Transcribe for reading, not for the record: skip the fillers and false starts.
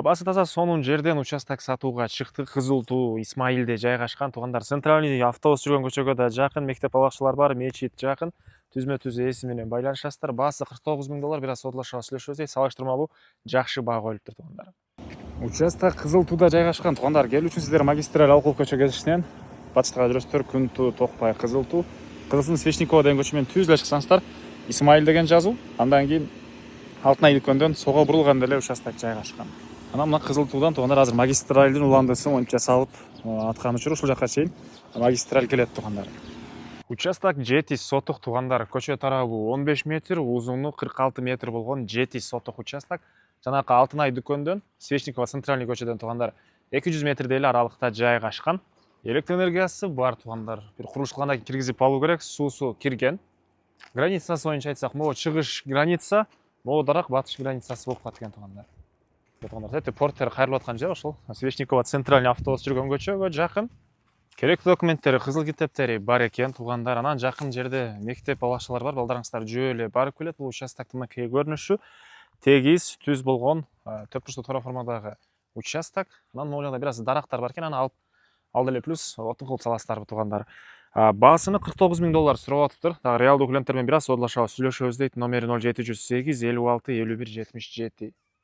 Басы таза сонун жерден участок сатууга чыкты. Кызыл Туу Исмаилде жайгашкан. Туугандар, центральный автобус жүргөн көчөгө да жакын, мектеп балакчылар бар, мечит жакын. Түзмө-түз ээси менен байланышасыздар. Баасы $49.000, бир аз содулашып сүйлөшөбүз. Салыштырмалуу жакшы баа коюлуптур, туугандар. Участок Кызыл Тууда жайгашкан. Туугандар, келүү үчүн сиздер магистраль Алкул көчө кесишинен батышка жүрөсүздөр. Күн Туу, Токпай, Кызыл Туу. Кызылтын Свечникова деген көчө менен түз эле чыксаңыздар, Исмаил деген жазуу. Андан кийин Алтынай дүкөндөн сого бурулганда эле участок жайгашкан. Анан мына Кызыл Туудан туугандар азыр магистральдын уландысын монтип жасалып аткан учур ушул жака чейин магистраль келет, туугандар. Участок 7 сотук, туугандар. Көчө тарабы 15 метр, узуну 46 метр болгон 7 сотук участок. Жанакы Алтынай дүкөндөн Свечникова центральный көчөдөн, туугандар, 200 метрдей эле аралыкта жайгашкан. Электр энергиясы бар, туугандар. Бир курулуш кылгандан кийин киргизип алуу керек. Суусу кирген. Границасы боюнча айтсак, могу чыгыш граница, могудараак батыш границасы болуп калат экен, туугандар. Туугандар, порттер кайрылып аткан жер ошол Свечникова центральный автобус жүргөн көчөгө жакын. Керектүү документтери, кызыл китептери бар экен, туугандар. Анан жакын жерде мектеп балакчалар бар. Балдарыңыздар жөө эле барып келет. Бул участоктун мынакей көрүнүшү тегиз, түз болгон, төрт бурчтуу тора формадагы участок. Анан могу жакта бир аз дарактар бар экен, аны алып ал эле плюс отун кылып саласыздарбы, туугандар. Баасыны $49.000 сурап атыптыр. Дагы реалдуу клиенттер менен бир аз содулашабыз, сүйлөшөбүз дейт. Номери 0708 56 51 77.